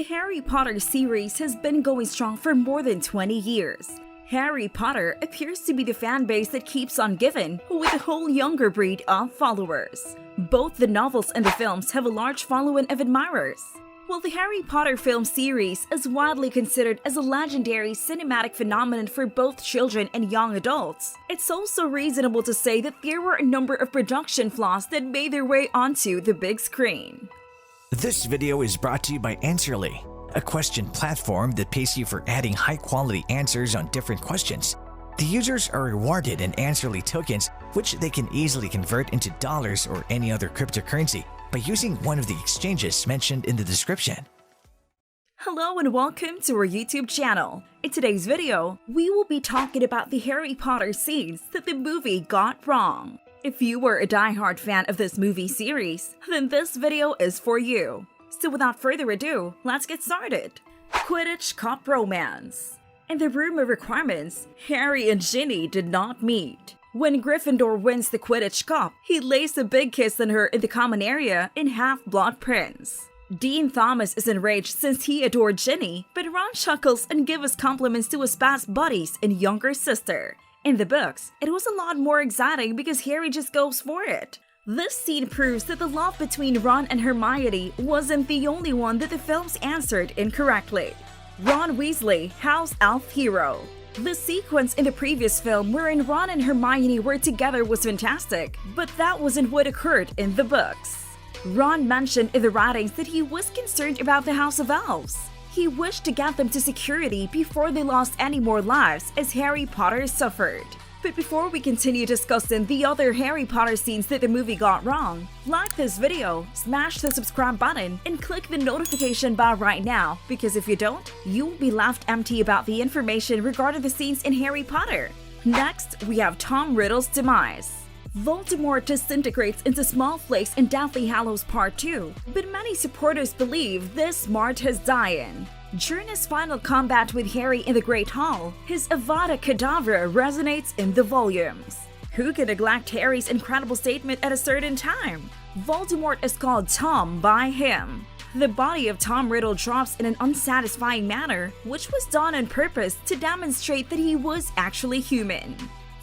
The Harry Potter series has been going strong for more than 20 years. Harry Potter appears to be the fan base that keeps on giving, with a whole younger breed of followers. Both the novels and the films have a large following of admirers. While the Harry Potter film series is widely considered as a legendary cinematic phenomenon for both children and young adults, it's also reasonable to say that there were a number of production flaws that made their way onto the big screen. This video is brought to you by Answerly, a question platform that pays you for adding high-quality answers on different questions. The users are rewarded in Answerly tokens, which they can easily convert into dollars or any other cryptocurrency by using one of the exchanges mentioned in the description. Hello and welcome to our YouTube channel. In today's video, we will be talking about the Harry Potter scenes that the movie got wrong. If you were a die-hard fan of this movie series, then this video is for you. So without further ado, let's get started. Quidditch Cup romance. In the Room of Requirements, Harry and Ginny did not meet. When Gryffindor wins the Quidditch Cup, he lays a big kiss on her in the common area in Half-Blood Prince. Dean Thomas is enraged since he adored Ginny, but Ron chuckles and gives compliments to his past buddies and younger sister. In the books, it was a lot more exciting because Harry just goes for it. This scene proves that the love between Ron and Hermione wasn't the only one that the films answered incorrectly. Ron Weasley, house elf hero. The sequence in the previous film wherein Ron and Hermione were together was fantastic, but that wasn't what occurred in the books. Ron mentioned in the writings that he was concerned about the House of Elves. He wished to get them to security before they lost any more lives as Harry Potter suffered. But before we continue discussing the other Harry Potter scenes that the movie got wrong, like this video, smash the subscribe button, and click the notification bell right now, because if you don't, you will be left empty about the information regarding the scenes in Harry Potter. Next, we have Tom Riddle's demise. Voldemort disintegrates into small flakes in Deathly Hallows Part 2, but many supporters believe this Mart has died. During his final combat with Harry in the Great Hall, his Avada Kedavra resonates in the volumes. Who could neglect Harry's incredible statement at a certain time? Voldemort is called Tom by him. The body of Tom Riddle drops in an unsatisfying manner, which was done on purpose to demonstrate that he was actually human.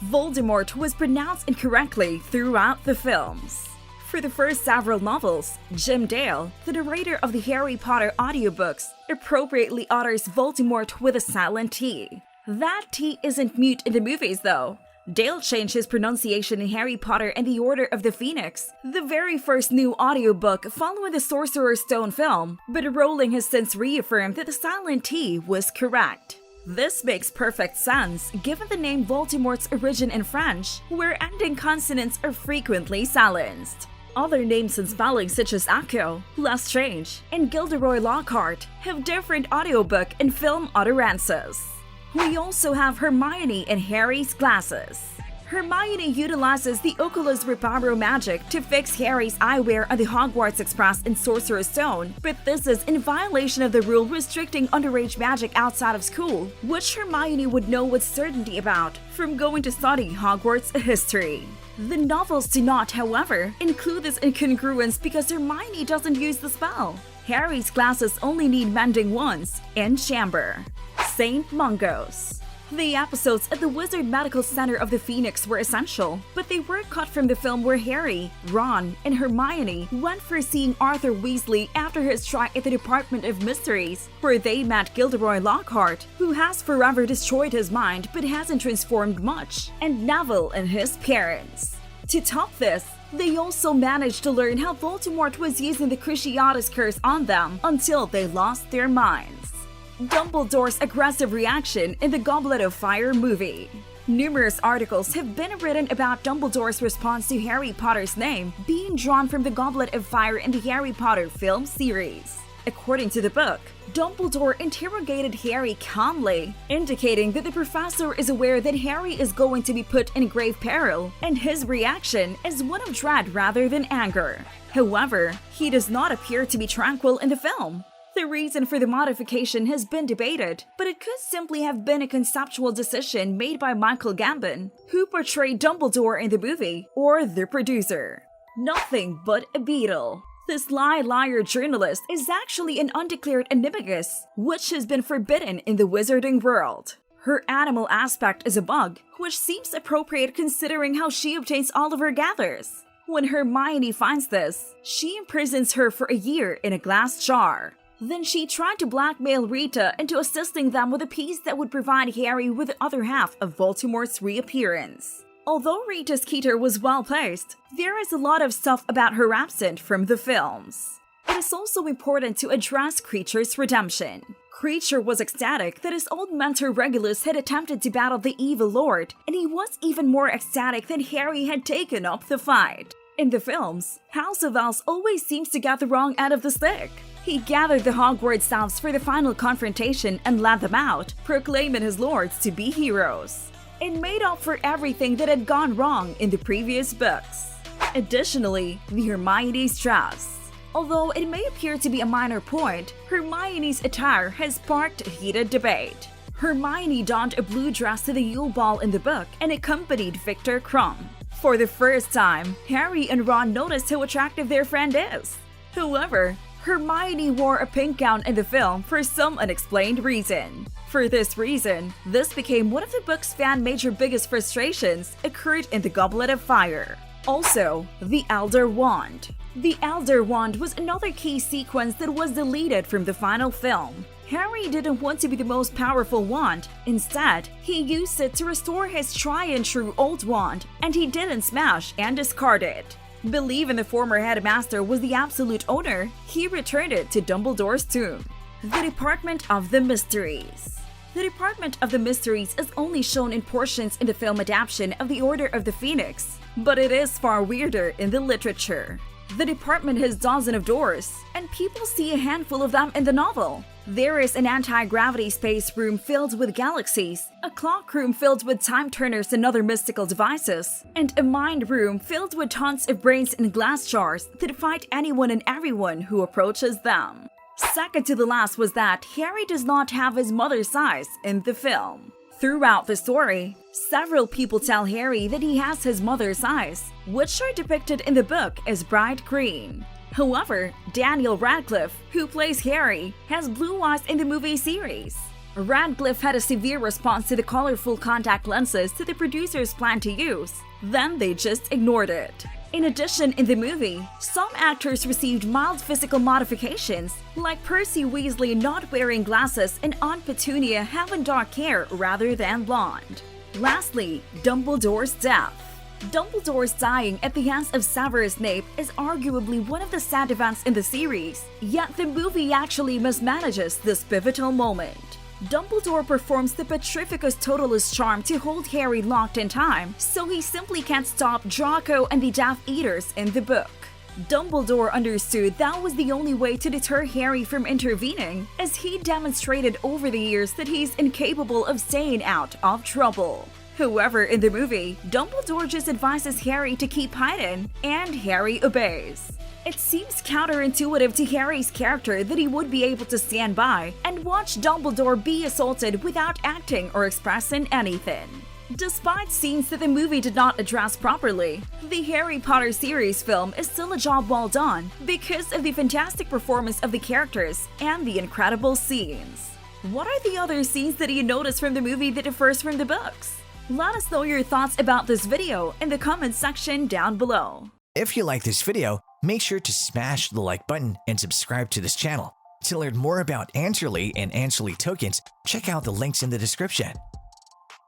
Voldemort was pronounced incorrectly throughout the films. For the first several novels, Jim Dale, the narrator of the Harry Potter audiobooks, appropriately utters Voldemort with a silent T. That T isn't mute in the movies though. Dale changed his pronunciation in Harry Potter and the Order of the Phoenix, the very first new audiobook following the Sorcerer's Stone film, but Rowling has since reaffirmed that the silent T was correct. This makes perfect sense, given the name Voldemort's origin in French, where ending consonants are frequently silenced. Other names and spellings such as Echo, Lestrange, and Gilderoy Lockhart have different audiobook and film utterances. We also have Hermione and Harry's glasses. Hermione utilizes the Oculus Reparo magic to fix Harry's eyewear on the Hogwarts Express in Sorcerer's Stone, but this is in violation of the rule restricting underage magic outside of school, which Hermione would know with certainty about from going to study Hogwarts history. The novels do not, however, include this incongruence because Hermione doesn't use the spell. Harry's glasses only need mending once in chamber. Saint Mungo's. The episodes at the Wizard Medical Center of the Phoenix were essential, but they were cut from the film where Harry, Ron, and Hermione went for seeing Arthur Weasley after his strike at the Department of Mysteries, where they met Gilderoy Lockhart, who has forever destroyed his mind but hasn't transformed much, and Neville and his parents. To top this, they also managed to learn how Voldemort was using the Cruciatus curse on them until they lost their minds. Dumbledore's aggressive reaction in the Goblet of Fire movie. Numerous articles have been written about Dumbledore's response to Harry Potter's name being drawn from the Goblet of Fire in the Harry Potter film series. According to the book, Dumbledore interrogated Harry calmly, indicating that the professor is aware that Harry is going to be put in grave peril, and his reaction is one of dread rather than anger. However, he does not appear to be tranquil in the film. The reason for the modification has been debated, but it could simply have been a conceptual decision made by Michael Gambon, who portrayed Dumbledore in the movie, or the producer. Nothing but a beetle. The sly liar journalist is actually an undeclared animagus, which has been forbidden in the wizarding world. Her animal aspect is a bug, which seems appropriate considering how she obtains all of her gathers. When Hermione finds this, she imprisons her for a year in a glass jar. Then she tried to blackmail Rita into assisting them with a piece that would provide Harry with the other half of Voldemort's reappearance. Although Rita's Keter was well placed, there is a lot of stuff about her absent from the films. It is also important to address Kreacher's redemption. Kreacher was ecstatic that his old mentor Regulus had attempted to battle the evil lord, and he was even more ecstatic that Harry had taken up the fight. In the films, House of Elves always seems to get the wrong end of the stick. He gathered the Hogwarts elves for the final confrontation and led them out, proclaiming his lords to be heroes. It made up for everything that had gone wrong in the previous books. Additionally, the Hermione's dress. Although it may appear to be a minor point, Hermione's attire has sparked a heated debate. Hermione donned a blue dress to the Yule Ball in the book and accompanied Viktor Krum. For the first time, Harry and Ron noticed how attractive their friend is. However, Hermione wore a pink gown in the film for some unexplained reason. For this reason, this became one of the book's fan major biggest frustrations occurred in the Goblet of Fire. Also, the Elder Wand. The Elder Wand was another key sequence that was deleted from the final film. Harry didn't want to be the most powerful wand. Instead, he used it to restore his tried-and-true old wand, and he didn't smash and discard it. Believing the former headmaster was the absolute owner, he returned it to Dumbledore's tomb. The Department of the Mysteries. The Department of the Mysteries is only shown in portions in the film adaptation of The Order of the Phoenix, but it is far weirder in the literature. The department has dozens of doors, and people see a handful of them in the novel. There is an anti-gravity space room filled with galaxies, a clock room filled with time turners and other mystical devices, and a mind room filled with tons of brains in glass jars that fight anyone and everyone who approaches them. Second to the last was that Harry does not have his mother's eyes in the film. Throughout the story, several people tell Harry that he has his mother's eyes, which are depicted in the book as bright green. However, Daniel Radcliffe, who plays Harry, has blue eyes in the movie series. Radcliffe had a severe response to the colorful contact lenses that the producers planned to use, then they just ignored it. In addition, in the movie, some actors received mild physical modifications, like Percy Weasley not wearing glasses and Aunt Petunia having dark hair rather than blonde. Lastly, Dumbledore's death. Dumbledore's dying at the hands of Severus Snape is arguably one of the sad events in the series, yet the movie actually mismanages this pivotal moment. Dumbledore performs the Petrificus Totalis charm to hold Harry locked in time, so he simply can't stop Draco and the Death Eaters in the book. Dumbledore understood that was the only way to deter Harry from intervening, as he demonstrated over the years that he's incapable of staying out of trouble. However, in the movie, Dumbledore just advises Harry to keep hiding, and Harry obeys. It seems counterintuitive to Harry's character that he would be able to stand by and watch Dumbledore be assaulted without acting or expressing anything. Despite scenes that the movie did not address properly, the Harry Potter series film is still a job well done because of the fantastic performance of the characters and the incredible scenes. What are the other scenes that you noticed from the movie that differs from the books? Let us know your thoughts about this video in the comments section down below. If you like this video, make sure to smash the like button and subscribe to this channel. To learn more about Answerly and Answerly tokens, check out the links in the description.